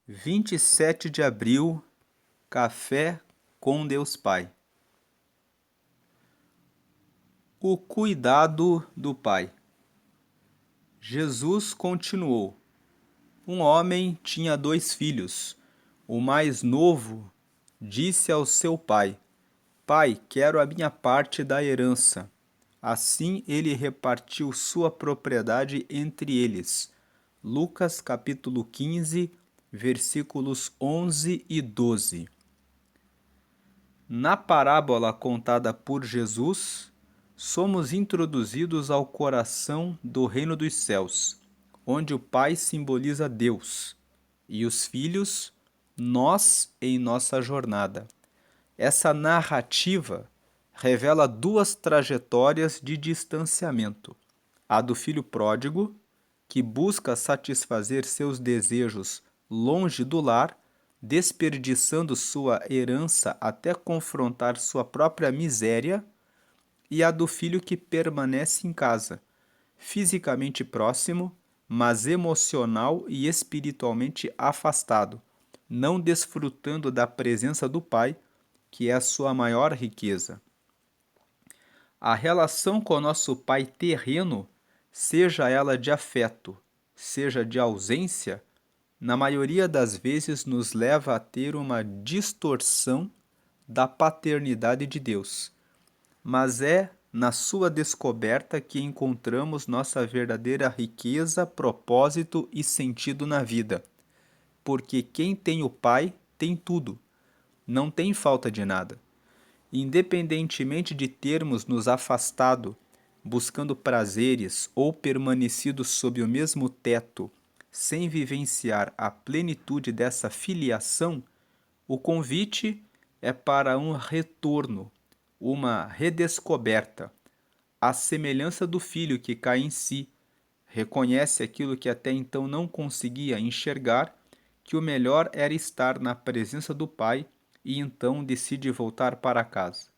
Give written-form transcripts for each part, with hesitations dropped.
27 de abril, Café com Deus Pai. O cuidado do Pai. Jesus continuou: Um homem tinha 2 filhos. O mais novo disse ao seu pai: Pai, quero a minha parte da herança. Assim ele repartiu sua propriedade entre eles. Lucas capítulo 15, versículos 11 e 12. Na parábola contada por Jesus, somos introduzidos ao coração do reino dos céus, onde o Pai simboliza Deus e os filhos, nós em nossa jornada. Essa narrativa revela 2 trajetórias de distanciamento: a do filho pródigo, que busca satisfazer seus desejos longe do lar, desperdiçando sua herança até confrontar sua própria miséria, e a do filho que permanece em casa, fisicamente próximo, mas emocional e espiritualmente afastado, não desfrutando da presença do Pai, que é a sua maior riqueza. A relação com o nosso Pai terreno, seja ela de afeto, seja de ausência, na maioria das vezes nos leva a ter uma distorção da paternidade de Deus. Mas é na sua descoberta que encontramos nossa verdadeira riqueza, propósito e sentido na vida. Porque quem tem o Pai tem tudo, não tem falta de nada. Independentemente de termos nos afastado, buscando prazeres ou permanecido sob o mesmo teto, sem vivenciar a plenitude dessa filiação, o convite é para um retorno, uma redescoberta, à semelhança do filho que cai em si, reconhece aquilo que até então não conseguia enxergar, que o melhor era estar na presença do Pai, e então decide voltar para casa.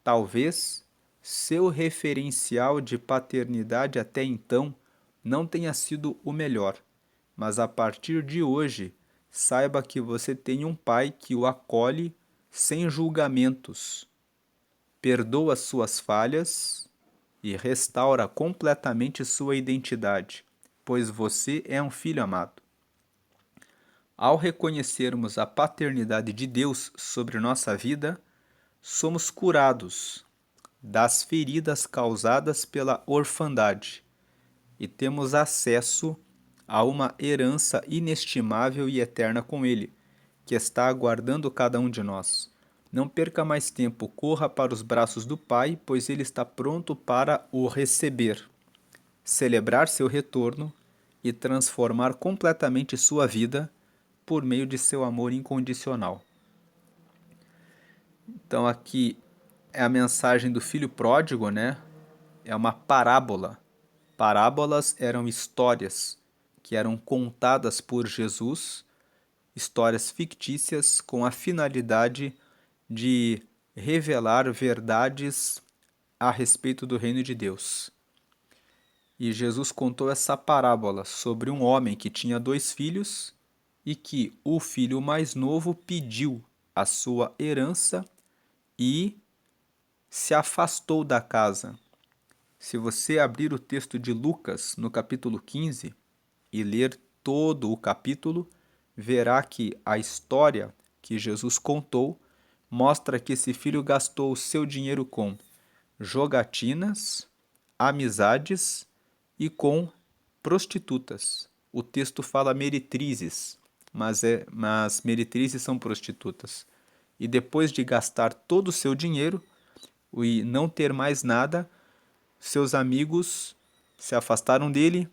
Talvez seu referencial de paternidade até então não tenha sido o melhor, mas a partir de hoje, saiba que você tem um Pai que o acolhe sem julgamentos, perdoa suas falhas e restaura completamente sua identidade, pois você é um filho amado. Ao reconhecermos a paternidade de Deus sobre nossa vida, somos curados das feridas causadas pela orfandade e temos acesso a uma herança inestimável e eterna com Ele, que está aguardando cada um de nós. Não perca mais tempo, corra para os braços do Pai, pois Ele está pronto para o receber, celebrar seu retorno e transformar completamente sua vida por meio de seu amor incondicional. Então aqui é a mensagem do filho pródigo, né? É uma parábola. Parábolas eram histórias que eram contadas por Jesus, histórias fictícias com a finalidade de revelar verdades a respeito do reino de Deus. E Jesus contou essa parábola sobre um homem que tinha 2 filhos e que o filho mais novo pediu a sua herança e se afastou da casa. Se você abrir o texto de Lucas, no capítulo 15, e ler todo o capítulo, verá que a história que Jesus contou mostra que esse filho gastou o seu dinheiro com jogatinas, amizades e com prostitutas. O texto fala meretrizes, mas meretrizes são prostitutas. E depois de gastar todo o seu dinheiro e não ter mais nada, seus amigos se afastaram dele.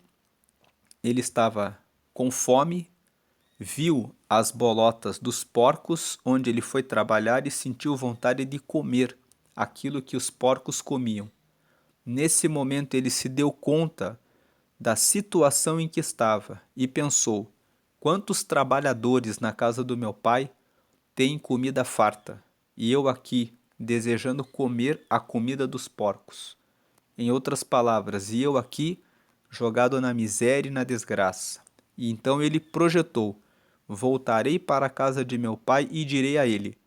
Ele estava com fome, viu as bolotas dos porcos onde ele foi trabalhar e sentiu vontade de comer aquilo que os porcos comiam. Nesse momento ele se deu conta da situação em que estava e pensou: quantos trabalhadores na casa do meu pai têm comida farta, e eu aqui desejando comer a comida dos porcos. Em outras palavras, e eu aqui jogado na miséria e na desgraça. E então ele projetou: voltarei para a casa de meu pai e direi a ele: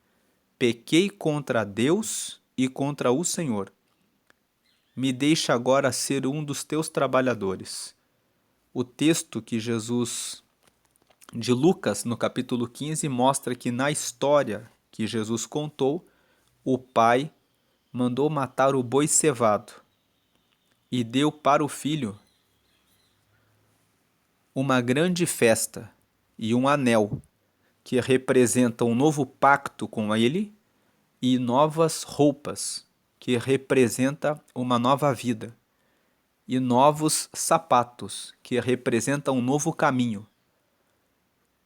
pequei contra Deus e contra o Senhor. Me deixa agora ser um dos teus trabalhadores. O texto que Jesus, de Lucas, no capítulo 15, mostra que na história que Jesus contou, o pai mandou matar o boi cevado e deu para o filho uma grande festa e um anel que representam um novo pacto com ele e novas roupas que representa uma nova vida e novos sapatos que representam um novo caminho.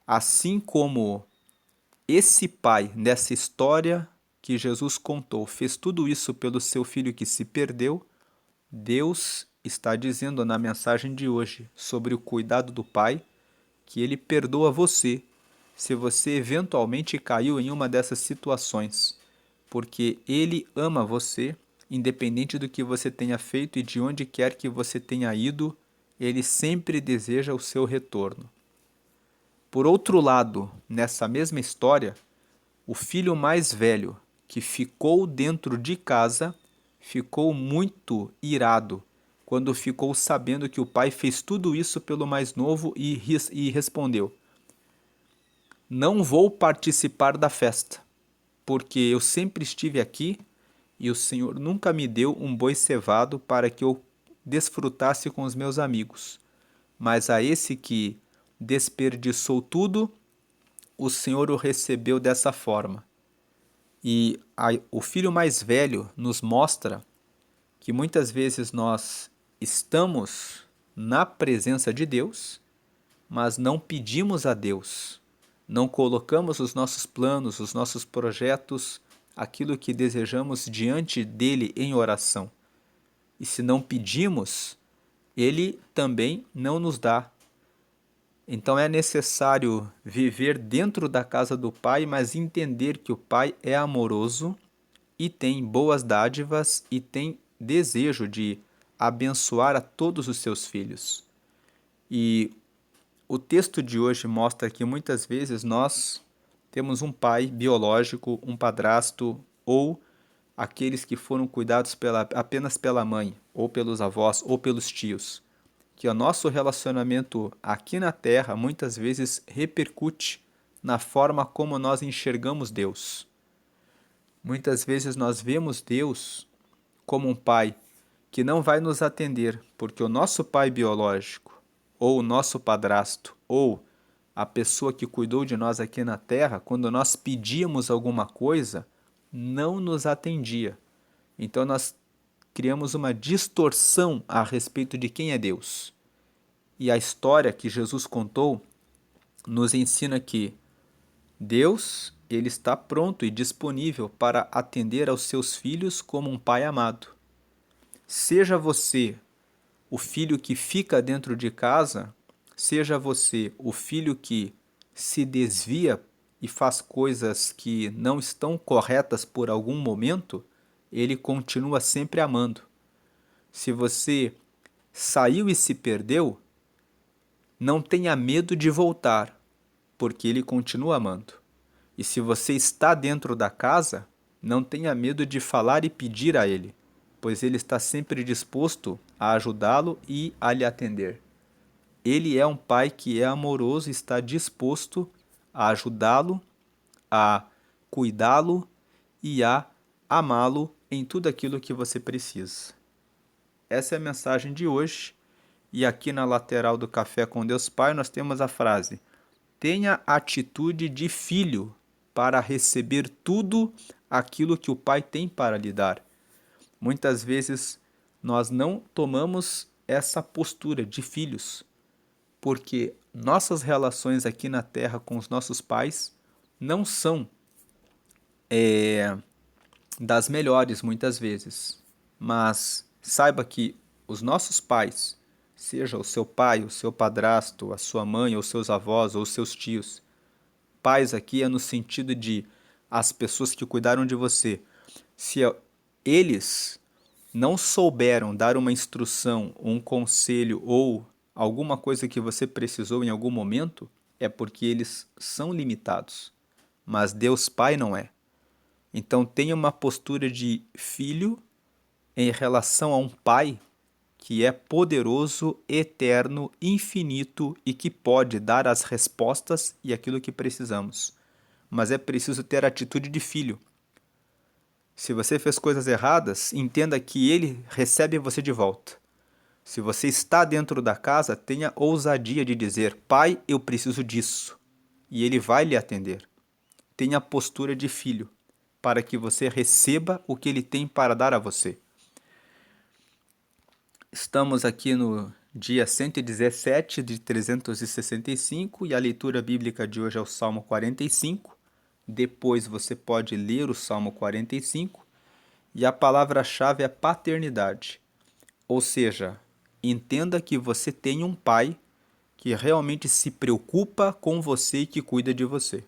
Assim como esse pai nessa história que Jesus contou fez tudo isso pelo seu filho que se perdeu, Deus está dizendo na mensagem de hoje sobre o cuidado do pai que ele perdoa você se você eventualmente caiu em uma dessas situações, porque ele ama você, independente do que você tenha feito e de onde quer que você tenha ido, ele sempre deseja o seu retorno. Por outro lado, nessa mesma história, o filho mais velho, que ficou dentro de casa, ficou muito irado quando ficou sabendo que o pai fez tudo isso pelo mais novo e respondeu: não vou participar da festa, porque eu sempre estive aqui e o Senhor nunca me deu um boi cevado para que eu desfrutasse com os meus amigos. Mas a esse que desperdiçou tudo, o Senhor o recebeu dessa forma. E o filho mais velho nos mostra que muitas vezes nós estamos na presença de Deus, mas não pedimos a Deus, não colocamos os nossos planos, os nossos projetos, aquilo que desejamos diante dele em oração. E se não pedimos, ele também não nos dá. Então é necessário viver dentro da casa do Pai, mas entender que o Pai é amoroso e tem boas dádivas e tem desejo de abençoar a todos os seus filhos. E o texto de hoje mostra que muitas vezes nós temos um pai biológico, um padrasto ou aqueles que foram cuidados apenas pela mãe, ou pelos avós, ou pelos tios. Que o nosso relacionamento aqui na Terra muitas vezes repercute na forma como nós enxergamos Deus. Muitas vezes nós vemos Deus como um pai que não vai nos atender, porque o nosso pai biológico, ou o nosso padrasto, ou a pessoa que cuidou de nós aqui na Terra, quando nós pedíamos alguma coisa, não nos atendia. Então nós criamos uma distorção a respeito de quem é Deus. E a história que Jesus contou nos ensina que Deus, ele está pronto e disponível para atender aos seus filhos como um pai amado. Seja você o filho que fica dentro de casa, seja você o filho que se desvia e faz coisas que não estão corretas por algum momento, ele continua sempre amando. Se você saiu e se perdeu, não tenha medo de voltar, porque ele continua amando. E se você está dentro da casa, não tenha medo de falar e pedir a ele, pois ele está sempre disposto a ajudá-lo e a lhe atender. Ele é um pai que é amoroso e está disposto a ajudá-lo, a cuidá-lo e a amá-lo em tudo aquilo que você precisa. Essa é a mensagem de hoje. E aqui na lateral do Café com Deus Pai nós temos a frase: tenha atitude de filho para receber tudo aquilo que o Pai tem para lhe dar. Muitas vezes nós não tomamos essa postura de filhos, porque nossas relações aqui na Terra com os nossos pais não são das melhores muitas vezes. Mas saiba que os nossos pais, seja o seu pai, o seu padrasto, a sua mãe, ou seus avós, ou seus tios, pais aqui é no sentido de as pessoas que cuidaram de você. Se eles não souberam dar uma instrução, um conselho ou alguma coisa que você precisou em algum momento, é porque eles são limitados, mas Deus Pai não é. Então tenha uma postura de filho em relação a um Pai que é poderoso, eterno, infinito e que pode dar as respostas e aquilo que precisamos. Mas é preciso ter a atitude de filho. Se você fez coisas erradas, entenda que ele recebe você de volta. Se você está dentro da casa, tenha ousadia de dizer: Pai, eu preciso disso. E ele vai lhe atender. Tenha a postura de filho, para que você receba o que ele tem para dar a você. Estamos aqui no dia 117 de 365 e a leitura bíblica de hoje é o Salmo 45. Depois você pode ler o Salmo 45 e a palavra-chave é paternidade. Ou seja, entenda que você tem um pai que realmente se preocupa com você e que cuida de você.